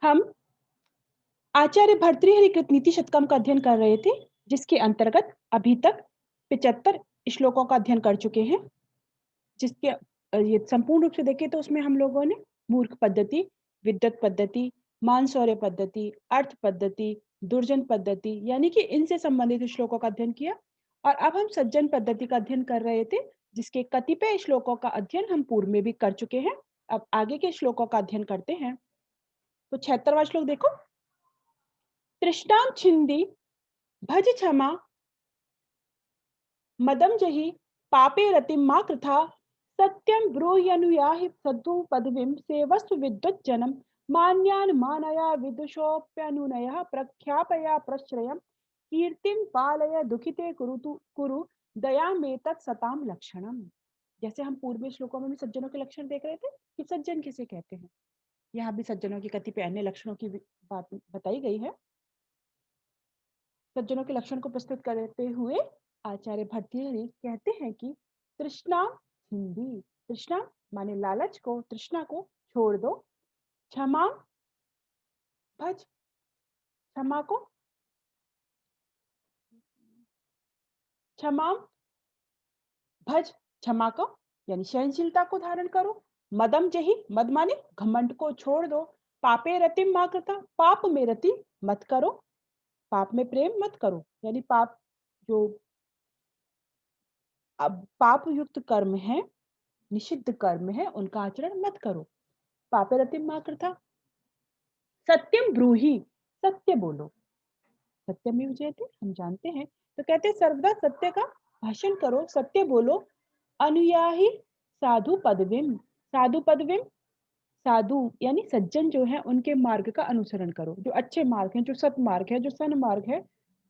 हम आचार्य भर्तृहरि कृत नीति शतकम का अध्ययन कर रहे थे, जिसके अंतर्गत अभी तक 75 श्लोकों का अध्ययन कर चुके हैं। जिसके ये संपूर्ण रूप से देखें तो उसमें हम लोगों ने मूर्ख पद्धति, विद्वत पद्धति, मानसौर्य पद्धति, अर्थ पद्धति, दुर्जन पद्धति यानी कि इनसे संबंधित श्लोकों का अध्ययन किया। और अब हम सज्जन पद्धति का अध्ययन कर रहे थे, जिसके कतिपय श्लोकों का अध्ययन हम पूर्व में भी कर चुके हैं। अब आगे के श्लोकों का अध्ययन करते हैं। तो 76वां श्लोक देखो। तृष्णाम छिंदी भज क्षमा मदम जहि पापे रतिम मा कृथा सत्यम ब्रूह्यनुयाहि सद्दु पदवीं सेवस्व विद्वत् जनम मान्यान मानया विदुषोप्यनुनयः प्रख्यापया प्रश्रयम् कीर्तिम पालय दुखिते कुरु दयामेतत् सताम लक्षणम। जैसे हम पूर्वी श्लोकों में भी सज्जनों के लक्षण देख रहे थे कि सज्जन किसे कहते हैं, यहाँ भी सज्जनों के कतिपय अन्य लक्षणों की बात बताई गई है। सज्जनों के लक्षण को प्रस्तुत करते हुए आचार्य भर्तृहरि कहते हैं कि तृष्णा हिंदी, तृष्णा माने लालच को, तृष्णा को छोड़ दो। क्षमा भज, क्षमा को, क्षमा भज, क्षमा को यानी सहनशीलता को धारण करो। मदम जही, मद माने घमंड को छोड़ दो। पापे रतिम मा कृता, पाप में रति मत करो, पाप में प्रेम मत करो यानी पाप जो अब पाप युक्त कर्म है, निषिद्ध कर्म है, उनका आचरण मत करो। पापे रतिम मा कृता। सत्यम ब्रूही, सत्य बोलो। सत्यमेव जयते, हम जानते हैं। तो कहते हैं सर्वदा सत्य का भाषण करो, सत्य बोलो। अनुयाही साधु पदविम, साधु पदविम, साधु यानी सज्जन जो है उनके मार्ग का अनुसरण करो। जो अच्छे मार्ग है, जो सत मार्ग है, जो सन मार्ग है,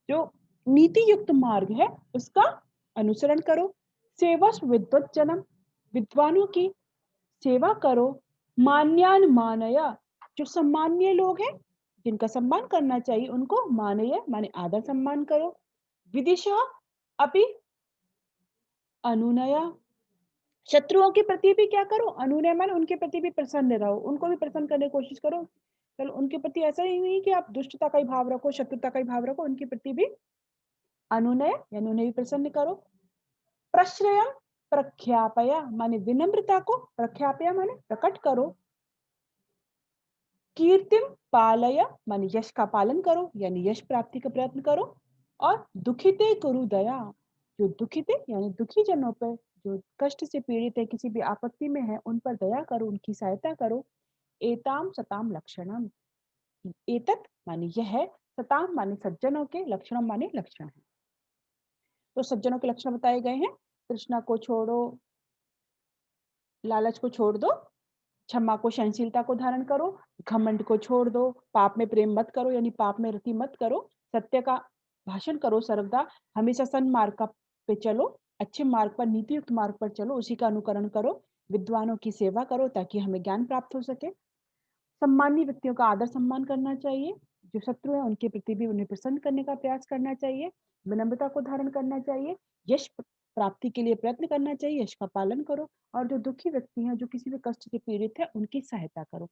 जो नीति युक्त मार्ग है, उसका अनुसरण करो। सेवस्व विद्वत जनम, विद्वानों की सेवा करो। मान्यान मानया, जो सम्मान्य लोग हैं, जिनका सम्मान करना चाहिए, उनको मानय माने आदर सम्मान करो। विदिशा अपि अनुनया, शत्रुओं के प्रति भी क्या करो, अनुनय माने उनके प्रति भी प्रसन्न रहो, उनको भी प्रसन्न करने की कोशिश करो। चलो उनके प्रति ऐसा ही नहीं कि आप दुष्टता का ही भाव रखो, शत्रुता का ही भाव रखो, उनके प्रति भी अनुनय यानी उन्हें भी प्रसन्न करो। प्रश्रयम प्रख्यापया माने विनम्रता को, प्रख्यापया माने प्रकट करो। कीर्तिम पालय माने यश का पालन करो यानी यश प्राप्ति का प्रयत्न करो। और दुखिते कुरु दया, जो दुखिते यानी दुखी जनों पर, जो कष्ट से पीड़ित है, किसी भी आपत्ति में है, उन पर दया करो, उनकी सहायता करो। एताम सताम लक्षणम, एतत माने यह है, सताम माने सज्जनों के, लक्षणम माने लक्षण है। तो सज्जनों के लक्षण बताए गए हैं। तृष्णा को छोड़ो, लालच को छोड़ दो, क्षमा को, सहनशीलता को धारण करो, घमंड को छोड़ दो, पाप में प्रेम मत करो यानी पाप में रति मत करो, सत्य का भाषण करो सर्वदा, हमेशा सन्मार्ग का पे चलो, अच्छे मार्ग पर, नीति युक्त मार्ग पर चलो, उसी का अनुकरण करो। विद्वानों की सेवा करो ताकि हमें ज्ञान प्राप्त हो सके। सम्मानीय व्यक्तियों का आदर सम्मान करना चाहिए। जो शत्रु है उनके प्रति भी उन्हें प्रसन्न करने का प्रयास करना चाहिए। विनम्रता को धारण करना चाहिए। यश प्राप्ति के लिए प्रयत्न करना चाहिए, यश का पालन करो। और जो दुखी व्यक्ति हैं, जो किसी भी कष्ट से पीड़ित है, उनकी सहायता करो।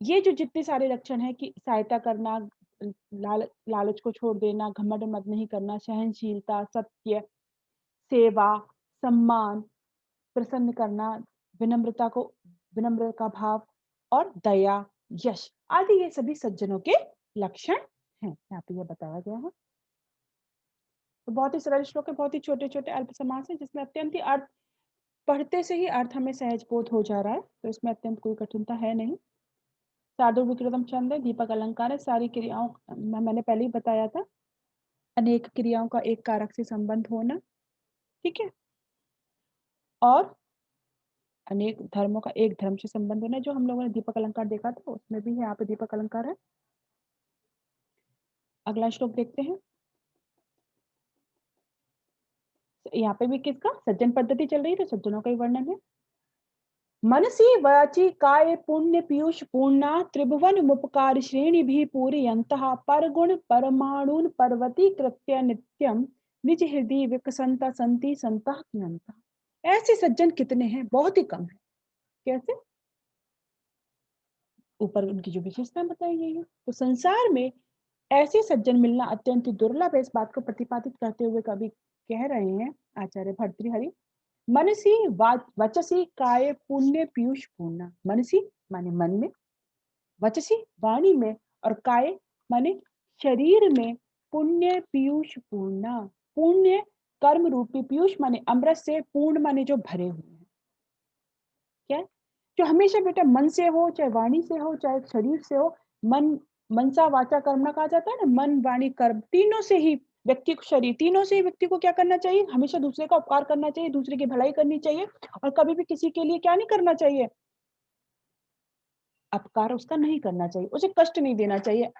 ये जो जितने सारे लक्षण है कि सहायता करना, लालच को छोड़ देना, घमंड मत नहीं करना, सहनशीलता, सत्य, सेवा, सम्मान, प्रसन्न करना, विनम्रता को, विनम्र का भाव और दया, यश आदि, ये सभी सज्जनों के लक्षण हैं। यहाँ पे ये बताया गया है। तो बहुत ही सरल श्लोक है, बहुत ही छोटे छोटे अल्प समास है, जिसमें अत्यंत ही अर्थ, पढ़ते से ही अर्थ हमें सहज बोध हो जा रहा है, तो इसमें अत्यंत कोई कठिनता है नहीं। साधु विकृतम छंद है, दीपक अलंकार है, सारी क्रियाओं मैंने पहले ही बताया था, अनेक क्रियाओं का एक कारक से संबंध होना, ठीक है, और अनेक धर्मों का एक धर्म से संबंध होना, जो हम लोगों ने दीपक अलंकार देखा था उसमें भी है, यहाँ पे दीपक अलंकार है। अगला श्लोक देखते हैं। यहाँ पे भी किसका, सज्जन पद्धति चल रही है, तो सज्जनों का ही वर्णन है। मनसी वाची काय पुण्य पीयूष पूर्णा त्रिभुवन मुपकार श्रेणी भी पूरयन्तः परगुण परमाणुन पर्वती कृत्य नित्यम निज हृदय विकसंता संति संतः कियन्तः। ऐसे सज्जन कितने हैं, बहुत ही कम है। कैसे, ऊपर उनकी जो विशेषताएँ बताई गई हैं। तो संसार में ऐसे सज्जन मिलना अत्यंत ही दुर्लभ है, इस बात को प्रतिपादित करते हुए कवि कह रहे हैं आचार्य भर्तृहरि, मनसि वचसि काय पुण्य पीयूष पूर्णा। मनसि माने मन में, वचसि वाणी में, और काय माने शरीर में, पुण्य पीयूष पूर्णा। पुण्य कर्म रूपी पीयूष माने अमृत से, पूर्ण माने जो भरे हुए हैं। क्या है? जो हमेशा बेटा मन से हो, चाहे वाणी से हो, चाहे शरीर से हो, मन मनसा वाचा कर्मणा कहा जाता है ना, मन, वाणी, कर्म तीनों से ही व्यक्ति को, शरीर तीनों से ही व्यक्ति को क्या करना चाहिए? हमेशा दूसरे का उपकार करना चाहिए, दूसरे की भलाई करनी चाहिए, और कभी भी किसी के लिए क्या नहीं करना चाहिए? अपकार उसका नहीं करना चाहिए, उसे कष्ट नहीं देना चाहिए।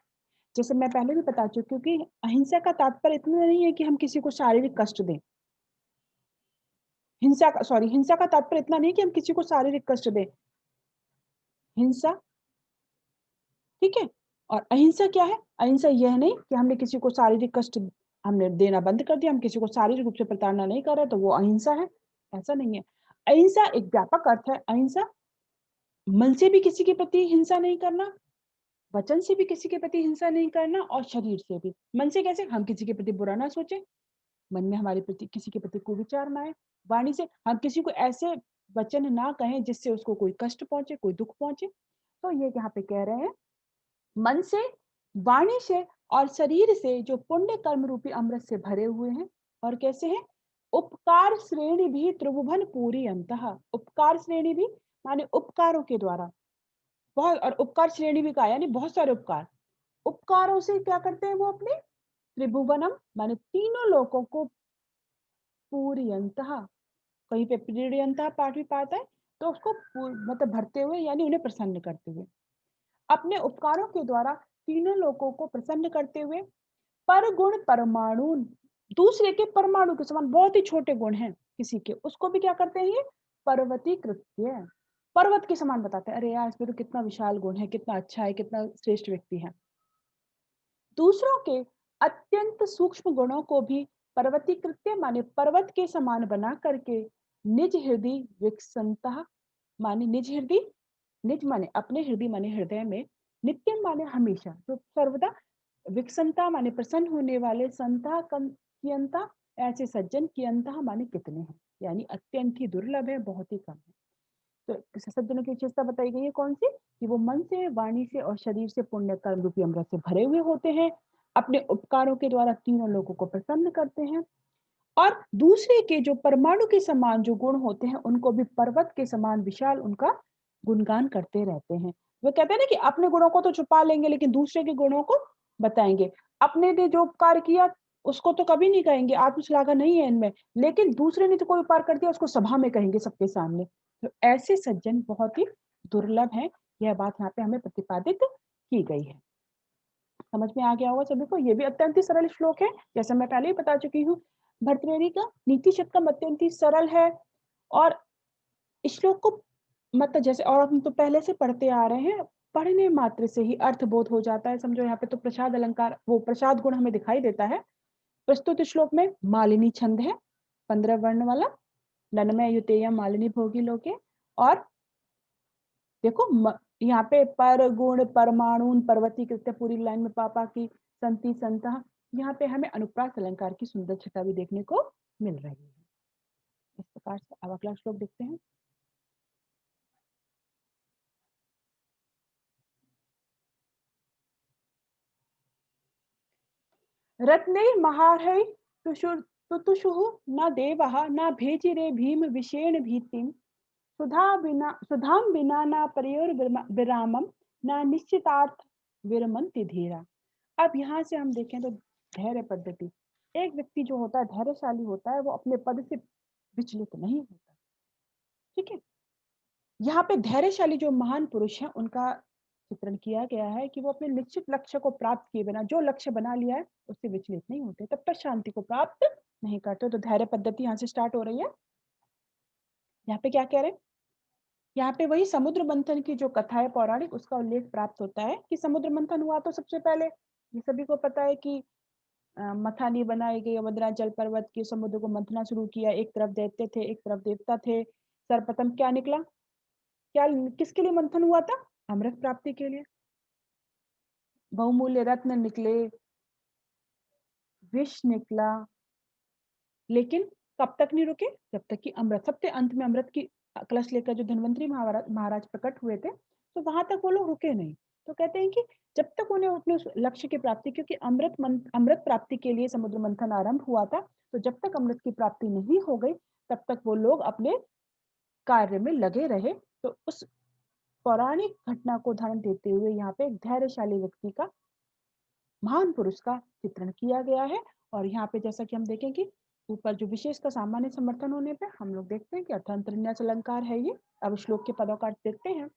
जैसे मैं पहले भी बता चुकी हूँ कि अहिंसा का तात्पर्य इतना नहीं है कि हम किसी को शारीरिक कष्ट दें। हिंसा का तात्पर्य इतना नहीं कि हम किसी को शारीरिक कष्ट दें। हिंसा, ठीक है? और अहिंसा क्या है? अहिंसा यह नहीं कि हमने किसी को शारीरिक कष्ट हमने देना बंद कर दिया, हम किसी को शारीरिक रूप से प्रताड़ना नहीं कर रहे, तो वो अहिंसा है, ऐसा नहीं है। अहिंसा एक व्यापक अर्थ है। अहिंसा मन से भी किसी के प्रति हिंसा नहीं करना, वचन से भी किसी के प्रति हिंसा नहीं करना, और शरीर से भी। मन से कैसे? हम किसी के प्रति बुरा ना सोचें, मन में हमारे प्रति किसी के प्रति कुविचार ना आए। वाणी से हम किसी को ऐसे वचन ना कहें जिससे उसको कोई कष्ट पहुँचे, कोई दुःख पहुँचे। तो ये यहाँ पे कह रहे हैं, मन से, वाणी से और शरीर से जो पुण्य कर्म रूपी अमृत से भरे हुए हैं। और कैसे हैं? उपकार श्रेणी भी त्रिभुवन पूरी अंतः। उपकार श्रेणी भी माने उपकारों के द्वारा, बहुत, और उपकार श्रेणी भी कहा यानी बहुत सारे उपकार। उपकारों से क्या करते हैं वो अपने? त्रिभुवनम माने तीनों लोकों को, पूरी अंतः, कहीं पे प्रीड़यंता पाठ भी पाता है, तो उसको मतलब भरते हुए यानी उन्हें प्रसन्न करते हुए, अपने उपकारों के द्वारा तीनों लोगों को प्रसन्न करते हुए, पर गुण परमाणु, दूसरे के परमाणु के समान बहुत ही छोटे गुण हैं किसी के, उसको भी क्या करते हैं ये? पर्वती कृत्य, पर्वत के समान बताते हैं, अरे यार इसमें तो कितना विशाल गुण है, कितना अच्छा है, कितना श्रेष्ठ व्यक्ति है। दूसरों के अत्यंत सूक्ष्म गुणों को भी पर्वती कृत्य माने पर्वत के समान बना करके, निज हृदय विकसंता माने निज हृदय, निज माने अपने हृदय माने हृदय में, नित्य माने हमेशा, जो सर्वदा, विकसंता माने प्रसन्न होने वाले, संता कियंता ऐसे सज्जन, कियंता माने कितने हैं, यानी अत्यंत ही दुर्लभ है, बहुत ही कम है। तो सज्जनों की विशेषता बताई गई है कौन सी? कि वो मन से, वाणी से और शरीर से पुण्य कर्म रूपी अमृत से भरे हुए होते हैं, अपने उपकारों के द्वारा तीनों लोगों को प्रसन्न करते हैं, और दूसरे के जो परमाणु के समान जो गुण होते हैं उनको भी पर्वत के समान विशाल उनका गुणगान करते रहते हैं। वो कहते हैं ना कि अपने गुणों को तो छुपा लेंगे लेकिन दूसरे के गुणों को बताएंगे। अपने ने जो उपकार किया उसको तो कभी नहीं कहेंगे, आत्मश्लाघा नहीं है इनमें, लेकिन दूसरे ने तो कोई उपकार कर दिया उसको सभा में कहेंगे सबके सामने। तो ऐसे सज्जन बहुत ही दुर्लभ हैं, यह बात यहाँ पे हमें प्रतिपादित की गई है। समझ में आ गया होगा सभी को। ये भी अत्यंत ही सरल श्लोक है, जैसे मैं पहले ही बता चुकी हूँ। भर्तृहरि का नीति शतकम अत्यंत ही सरल है, और इस श्लोक को मतलब जैसे और हम तो पहले से पढ़ते आ रहे हैं, पढ़ने मात्र से ही अर्थबोध हो जाता है। समझो यहाँ पे तो प्रसाद अलंकार, वो प्रसाद गुण हमें दिखाई देता है। प्रस्तुत श्लोक में मालिनी छंद है, 15 वर्ण वाला, नन्मय युतेयम मालिनी भोगी लोके, और देखो यहाँ पे पर गुण परमाणु पर्वती कृत्य पूरी लाइन में पापा की संति संतः, यहाँ पे हमें अनुप्रास अलंकार की सुंदर छटा भी देखने को मिल रही है। इस प्रकार से अब अगला श्लोक देखते हैं। रत्ने महारहै तुतुषुः न देवः न भेजिरे भीम विषेण भीतिम, सुधाम बिना न परयोर विरामम, न निश्चितार्थ विरमंति धीरा। अब यहाँ से हम देखें तो धैर्य पद्धति, एक व्यक्ति जो होता है धैर्यशाली होता है, वो अपने पद से विचलित नहीं होता। ठीक है, यहाँ पे धैर्यशाली जो महान पुरुष हैं उनका चित्रण किया गया है कि वो अपने निश्चित लक्ष्य को प्राप्त किए बिना, जो लक्ष्य बना लिया है उससे विचलित नहीं होते, तब तक शांति को प्राप्त नहीं करते। तो धैर्य पद्धति यहाँ से स्टार्ट हो रही है। यहाँ पे क्या कह रहे हैं? यहाँ पे वही समुद्र मंथन की जो कथा है पौराणिक, उसका उल्लेख प्राप्त होता है कि समुद्र मंथन हुआ तो सबसे पहले ये सभी को पता है कि मथानी बनाई गई, वज्रांचल पर्वत की समुद्र को मंथना शुरू किया, एक तरफ दैत्य थे एक तरफ देवता थे। सर्वप्रथम क्या निकला? क्या किसके लिए मंथन हुआ था? अमृत प्राप्ति के लिए। बहुमूल्य रत्न निकले, विष निकला, लेकिन कब तक नहीं रुके? जब तक कि अमृत, सबसे अंत में अमृत की कलश लेकर जो धन्वंतरी महाराज प्रकट हुए थे, तो वहां तक वो लोग रुके नहीं। तो कहते हैं कि जब तक उन्हें अपने उस लक्ष्य की प्राप्ति, क्योंकि अमृत प्राप्ति के लिए समुद्र मंथन आरंभ हुआ था, तो जब तक अमृत की प्राप्ति नहीं हो गई, तब तक वो लोग अपने कार्य में लगे रहे। तो उस पौराणिक घटना को उदाहरण देते हुए यहाँ पे एक धैर्यशाली व्यक्ति का, महान पुरुष का चित्रण किया गया है। और यहाँ पे जैसा कि हम देखें कि ऊपर जो विशेष का सामान्य समर्थन होने पे हम लोग देखते हैं कि अर्थांतरन्यास अलंकार है ये। अब श्लोक के पदों का देखते हैं।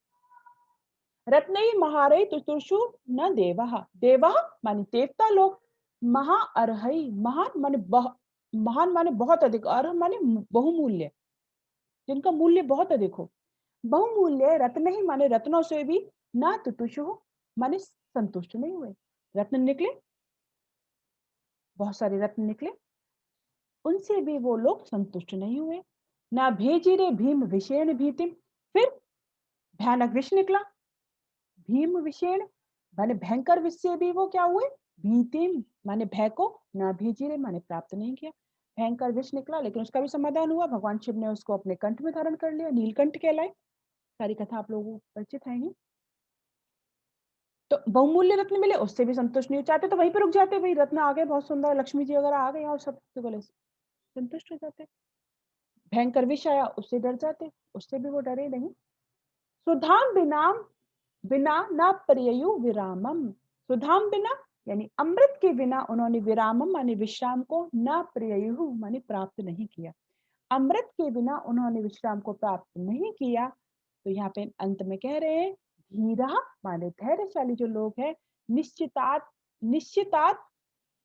रत्नई महारई तुतुषु न देवः, देवः माने देवता लोग, महा अर्हई, महान माने महान माने बहुत अधिक, अर्ह माने बहुमूल्य, जिनका मूल्य बहुत अधिक हो। बहुमूल्य रत्न ही माने रत्नों से भी ना तुतुषु माने संतुष्ट नहीं हुए। रत्न निकले, बहुत सारे रत्न निकले, उनसे भी वो लोग संतुष्ट नहीं हुए। ना भेजी रे भीम विषेण भीतिम, फिर भयानक विष निकला, भीम विषेण माने भयंकर विष से भी वो क्या हुए? भीतिम माने भय को, ना भेजी रे माने प्राप्त नहीं किया। भयंकर विष निकला, लेकिन उसका भी समाधान हुआ। भगवान शिव ने उसको अपने कंठ में धारण कर लिया, नीलकंठ कहलाए। सारी कथा आप लोगों को परिचित है ही। तो बहुमूल्य रत्न मिले, उससे भी संतुष्ट नहीं चाहते, तो वहीं पर रुक जाते। भाई रत्न आ गए बहुत सुंदर, लक्ष्मी जी वगैरह आ गए और सब बोले संतुष्ट हो जाते। भयंकर विष आया, उससे डर जाते, उससे भी वो डरे नहीं। सुधाम बिना बिना ना प्रिययु विरामम, सुधाम बिना यानी अमृत के बिना उन्होंने विरामम माने विश्राम को, ना प्रिययु माने प्राप्त नहीं किया। अमृत के बिना उन्होंने विश्राम को प्राप्त नहीं किया। तो यहाँ पे अंत में कह रहे हैं धीरा माने धैर्यशाली जो लोग हैं, निश्चितात निश्चितात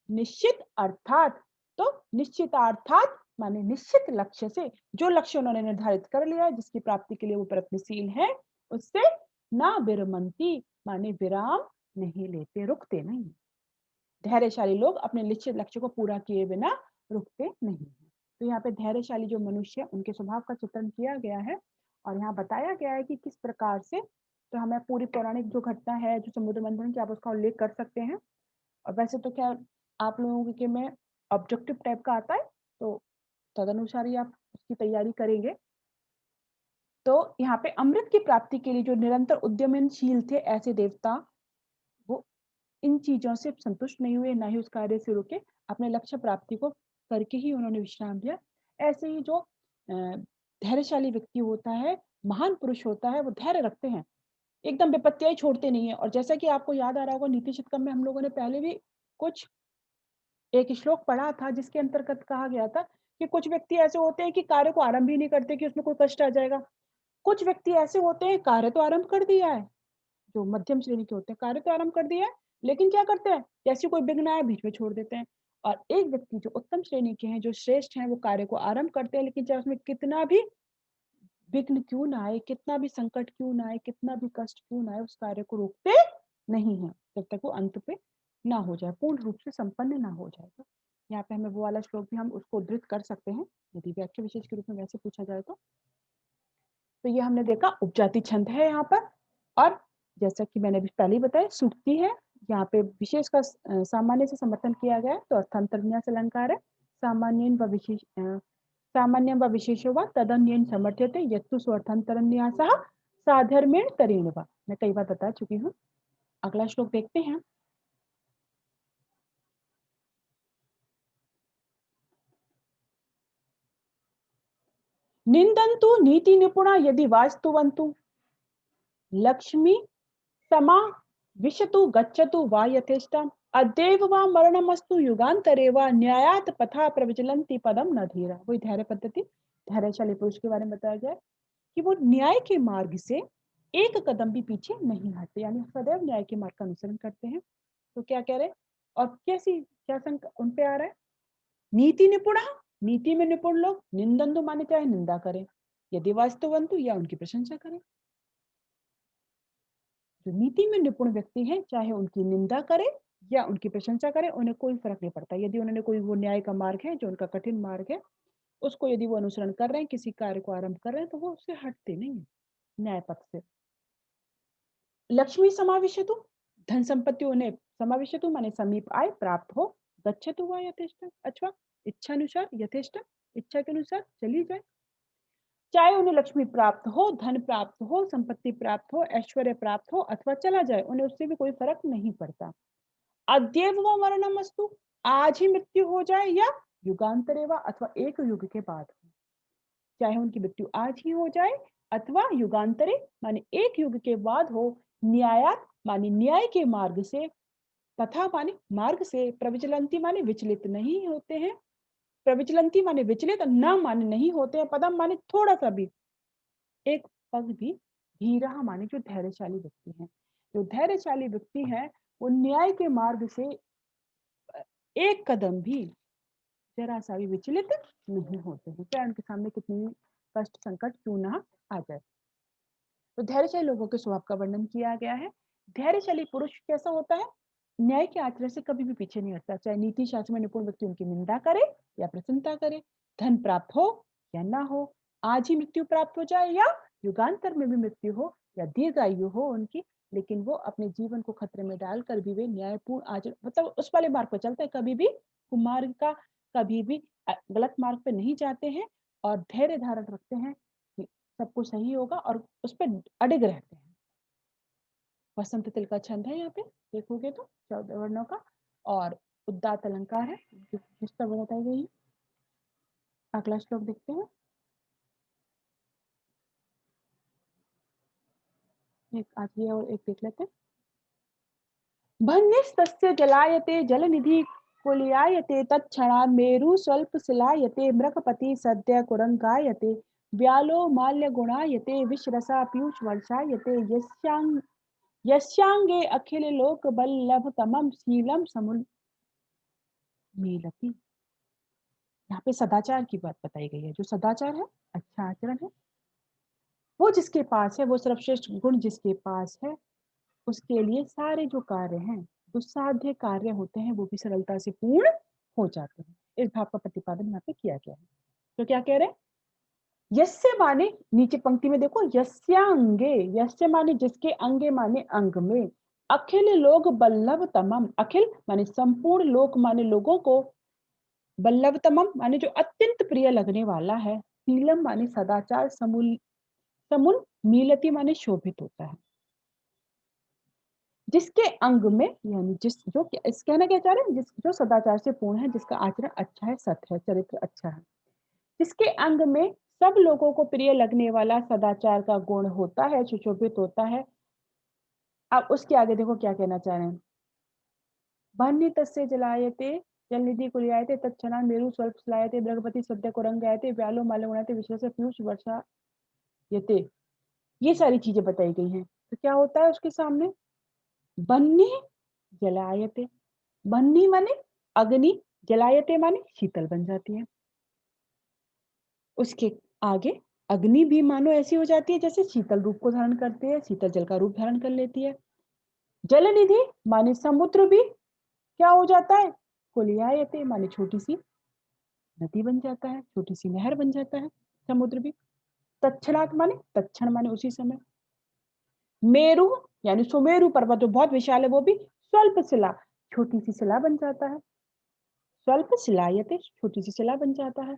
निश्चित अर्थात, तो निश्चितार्थात माने निश्चित लक्ष्य से, जो लक्ष्य उन्होंने निर्धारित कर लिया है, जिसकी प्राप्ति के लिए वो प्रयत्नशील है, उससे ना विरमंती माने विराम नहीं लेते, रुकते नहीं। धैर्यशाली लोग अपने निश्चित लक्ष्य को पूरा किए बिना रुकते नहीं है। तो यहाँ पे धैर्यशाली जो मनुष्य है, उनके स्वभाव का चित्रण किया गया है। और यहाँ बताया गया है कि किस प्रकार से, तो हमें पूरी पौराणिक जो घटना है, जो समुद्र मंथन की, आप उसका उल्लेख कर सकते हैं। और वैसे तो क्या आप लोगों के में ऑब्जेक्टिव टाइप का आता है, तो तदनुसार ही आप उसकी तैयारी करेंगे। तो यहाँ पे अमृत की प्राप्ति के लिए जो निरंतर उद्यमशील थे, ऐसे देवता, वो इन चीजों से संतुष्ट नहीं हुए, ना ही उस कार्य से रुके, अपने लक्ष्य प्राप्ति को करके ही उन्होंने विश्राम लिया। ऐसे ही जो धैर्यशाली व्यक्ति होता है, महान पुरुष होता है, वो धैर्य रखते हैं, एकदम विपत्तियां छोड़ते नहीं है। और जैसा कि आपको याद आ रहा होगा, नीति शतकम में हम लोगों ने पहले भी कुछ एक श्लोक पढ़ा था, जिसके अंतर्गत कहा गया था कि कुछ व्यक्ति ऐसे होते हैं कि कार्य को आरंभ ही नहीं करते कि उसमें कोई कष्ट आ जाएगा। कुछ व्यक्ति ऐसे होते हैं, कार्य तो आरंभ कर दिया है, जो मध्यम श्रेणी के होते हैं, कार्य तो आरंभ कर दिया है, लेकिन क्या करते हैं, जैसे कोई विघ्न आए बीच में छोड़ देते हैं। और एक व्यक्ति जो उत्तम श्रेणी के हैं, जो श्रेष्ठ हैं, वो कार्य को आरंभ करते हैं, लेकिन चाहे उसमें कितना भी विघ्न क्यों ना आए, कितना भी संकट क्यों ना आए, कितना भी कष्ट क्यों ना आए, उस कार्य को रोकते नहीं है, जब तक वो अंत पे ना हो जाए, पूर्ण रूप से संपन्न ना हो जाए। तो यहाँ पे हमें वो वाला श्लोक भी हम उसको उद्धृत कर सकते हैं, यदि व्याख्या विशेष के रूप में वैसे पूछा जाए तो। तो ये हमने देखा उपजाति छंद है यहाँ पर। और जैसा कि मैंने अभी पहले ही बताया, सूक्ति है, यहाँ पे विशेष का सामान्य से समर्थन किया गया है, तो अर्थांतरन्यास अलंकार है। सामान्यन व विशेष सामान्यं व विशेषो वा तदन्येन समर्थ्यते यत्तु स्वार्थांतरन्यासः साधर्मेण तरेण वा। मैं कई बार बता चुकी हूँ। अगला श्लोक देखते हैं। निंदन्तु नीति निपुणा यदि वास्तुवन्तु, लक्ष्मी समा विशतु गच्छतु वा यथेष्टम, अद्यैव वा मरणमस्तु युगांतरे वा न्यायात पथा प्रविचलन्ति पदम न धीरा। वही धैर्य पद्धति, धैर्यशाली पुरुष के बारे में बताया गया है कि वो न्याय के मार्ग से एक कदम भी पीछे नहीं हटते, यानी सदैव न्याय के मार्ग का अनुसरण करते हैं। तो क्या कह रहे, और कैसी क्या उन पे आ रहा है, नीति निपुण, नीति में निपुण लोग, निंदन माने चाहे निंदा करें, यदि वास्तवंतु या उनकी प्रशंसा करें। जो नीति में निपुण व्यक्ति हैं, चाहे उनकी निंदा करें या उनकी प्रशंसा करें, उन्हें कोई फर्क नहीं पड़ता। यदि उन्होंने कोई वो न्याय का मार्ग है, जो उनका कठिन मार्ग है, उसको यदि वो अनुसरण कर रहे हैं, किसी कार्य को आरंभ कर रहे हैं, तो वो उससे हटते नहीं है न्याय पथ से। लक्ष्मी समाविशतु, धन संपत्ति उन्हें समाविशतु माने समीप आए, प्राप्त हो, गच्छतु वा यथेष्टम, अथवा इच्छानुसार, यथेष्टम, इच्छा के अनुसार चली जाए। चाहे उन्हें लक्ष्मी प्राप्त हो, धन प्राप्त हो, संपत्ति प्राप्त हो, ऐश्वर्य प्राप्त हो अथवा चला जाए, उन्हें उससे भी कोई फर्क नहीं पड़ता। अद्येव वा मरणमस्तु, आज ही मृत्यु हो जाए या युगांतरे वा अथवा एक युग के बाद हो। चाहे उनकी मृत्यु आज ही हो जाए अथवा युगांतरे माने एक युग के बाद हो, न्यायात माने न्याय के मार्ग से, तथा माने मार्ग से, प्रविचलंती माने विचलित नहीं होते हैं। प्रविचलंती माने विचलित, न माने नहीं होते हैं, पदम माने थोड़ा सा भी, एक पग भी, धीरः माने जो धैर्यशाली व्यक्ति हैं। जो धैर्यशाली व्यक्ति है वो न्याय के मार्ग से एक कदम भी, जरा सा भी विचलित नहीं होते हैं, चाहे उनके सामने कितनी कष्ट संकट क्यों ना आ जाए। तो धैर्यशाली लोगों के स्वभाव का वर्णन किया गया है। धैर्यशाली पुरुष कैसा होता है? न्याय के आचरण से कभी भी पीछे नहीं हटता, चाहे नीति शास्त्र में निपुण व्यक्ति उनकी निंदा करे या प्रसन्नता करे, धन प्राप्त हो या ना हो, आज ही मृत्यु प्राप्त हो जाए या युगांतर में भी मृत्यु हो या दीर्घायु हो उनकी, लेकिन वो अपने जीवन को खतरे में डालकर भी वे न्यायपूर्ण आचरण, मतलब उस वाले मार्ग पर चलते हैं, कभी भी कुमार्ग का, कभी भी गलत मार्ग पे नहीं जाते हैं और धैर्य धारण रखते हैं कि सब कुछ सही होगा और उस पर अडिग रहते हैं। वसंत तिल का छंद है यहाँ पे, देखोगे तो 14 वर्णों का, और उदात्त अलंकार है जिसका वो बताई गई है। अगला श्लोक देखते हैं, एक आज ये और एक देख लेते हैं। भन्निस्तस्य जलायते जलनिधि कुलयायते तत्क्षणात् मेरु स्वल्प शिलायते मृगपति सद्य कुरंगायते व्यालो माल्य गुणायते विश्रसा पीयूष वर्षायते यस्यांगे अखिल लोक बल्लभ तमम शीलम समुल मीलति। यहाँ पे सदाचार की बात बताई गई है। जो सदाचार है, अच्छा आचरण है, वो जिसके पास है, वो सर्वश्रेष्ठ गुण जिसके पास है, उसके लिए सारे जो कार्य हैं, दुस्साध्य कार्य होते हैं, वो भी सरलता से पूर्ण हो जाते हैं। इस भाव का प्रतिपादन यहाँ पे किया गया है। तो क्या कह रहे हैं? यस्य माने, नीचे पंक्ति में देखो, यस्यांगे, यस्य माने जिसके, अंगे माने अंग में, अखिल लोग बल्लभ तमम, अखिल माने संपूर्ण, लोक माने लोगों को, बल्लभतमम माने जो अत्यंत प्रिय लगने वाला है, शीलम माने सदाचार, समूल समुल मीलति माने शोभित होता है। जिसके अंग में, यानी जिस जो इस कहना क्या चाह रहे हैं, जिस जो सदाचार से पूर्ण है, जिसका आचरण अच्छा है, सत्य है, चरित्र अच्छा है, जिसके अंग में सब लोगों को प्रिय लगने वाला सदाचार का गुण होता है, सुशोभित होता है। अब उसके आगे देखो क्या कहना चाह रहे हैं। भन्नि तस्य जलायते जलनिधि कुलयायते तत्क्षणात् मेरु स्वल्प स्लायते बृहस्पति सद्य कुरंगायते व्यालो माल्यगुणायते विश्व से पीयूष वर्षा यते। ये सारी चीजें बताई गई हैं। तो क्या होता है उसके सामने? बन्नी जलायते, बन्नी माने अग्नि, जलायते माने शीतल बन जाती है। उसके आगे अग्नि भी मानो ऐसी हो जाती है जैसे शीतल रूप को धारण करती है, शीतल जल का रूप धारण कर लेती है। जलनिधि माने समुद्र भी क्या हो जाता है? कुलयायते माने छोटी सी नदी बन जाता है, छोटी सी नहर बन जाता है समुद्र भी। तत्क्षणात् माने तत्क्षण माने उसी समय। मेरु यानी सुमेरु पर्वत जो बहुत विशाल है, वो भी स्वल्प शिला, छोटी सी शिला बन जाता है। स्वल्प शिलायते, छोटी सी शिला बन जाता है।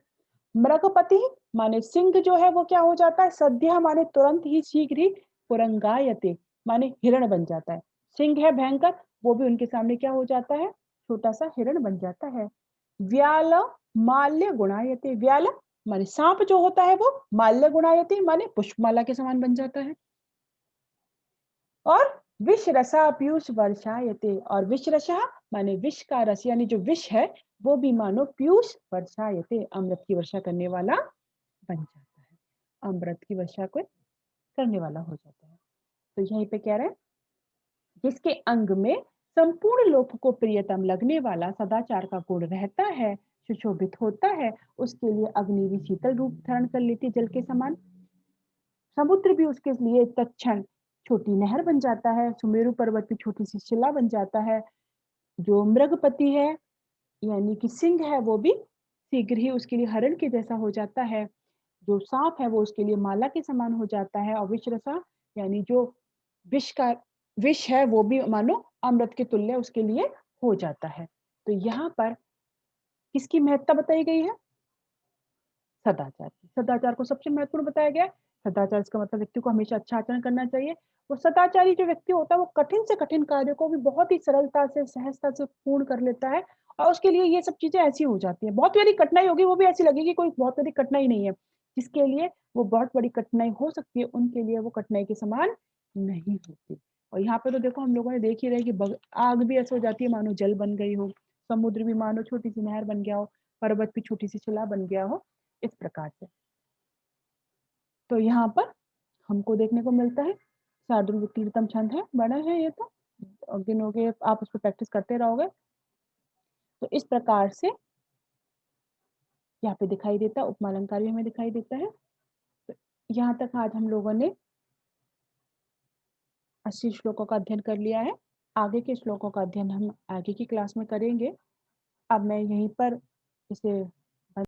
मृगपति माने सिंह जो है वो क्या हो जाता है? सद्य माने तुरंत ही, शीघ्र ही, कुरंगायते माने हिरण बन जाता है। सिंह है भयंकर, वो भी उनके सामने क्या हो जाता है? छोटा सा हिरण बन जाता है। व्याल माल्य गुणायते, व्याल माने सांप जो होता है वो माल्य गुणायते माने पुष्पमाला के समान बन जाता है। और विष रसा पीयूष वर्षायते, और विष रसा माने विष का रस, यानी जो विष है वो भी मानो पीयूष वर्षायते, अमृत की वर्षा करने वाला बन जाता है, अमृत की वर्षा को करने वाला हो जाता है। तो यहीं पे कह रहे हैं, जिसके अंग में संपूर्ण लोक को प्रियतम लगने वाला सदाचार का गुण रहता है, सुशोभित होता है, उसके लिए अग्नि भी शीतल रूप धारण कर लेती जल के समान। समुद्र भी उसके लिए तत्क्षण छोटी नहर बन जाता है, सुमेरु पर्वत भी छोटी सी शिला बन जाता है। जो मृगपति है यानी कि सिंह है, वो भी शीघ्र ही उसके लिए हरण के जैसा हो जाता है। जो सांप है वो उसके लिए माला के समान हो जाता है। और विषरसा यानी जो विष का विष है वो भी मानो अमृत के तुल्य उसके लिए हो जाता है। तो यहाँ पर किसकी महत्ता बताई गई है? सदाचार की। सदाचार को सबसे महत्वपूर्ण बताया गया है। सदाचार इसका मतलब व्यक्ति को हमेशा अच्छा आचरण करना चाहिए। वो सदाचारी जो व्यक्ति होता है वो कठिन से कठिन कार्य को भी बहुत ही सरलता से, सहजता से पूर्ण कर लेता है और उसके लिए ये सब चीज़ें ऐसी हो जाती हैं। बहुत बड़ी कठिनाई होगी वो भी ऐसी लगेगी कोई बहुत बड़ी कठिनाई नहीं है। जिसके लिए वो बहुत बड़ी कठिनाई हो सकती है उनके लिए वो कठिनाई के समान नहीं होती। और यहाँ पे तो देखो हम लोगों ने देख ही रहे कि बग आग भी ऐसे हो जाती है मानो जल बन गई हो, समुद्र भी मानो छोटी-सी नहर बन गया हो, पर्वत भी छोटी-सी शिला बन गया हो, इस प्रकार से। तो यहाँ पर हमको देखने को मिलता है शार्दूल तीर्थम छंद है, बड़ा है ये तो गिनोगे आप उसको प्रैक्टिस करते रहोगे। तो इस प्रकार से यहाँ पे दिखाई देता है, उपमा अलंकार भी हमें दिखाई देता है। तो यहाँ तक आज हम लोगों ने 80 श्लोकों का अध्ययन कर लिया है। आगे के श्लोकों का अध्ययन हम आगे की क्लास में करेंगे। अब मैं यहीं पर इसे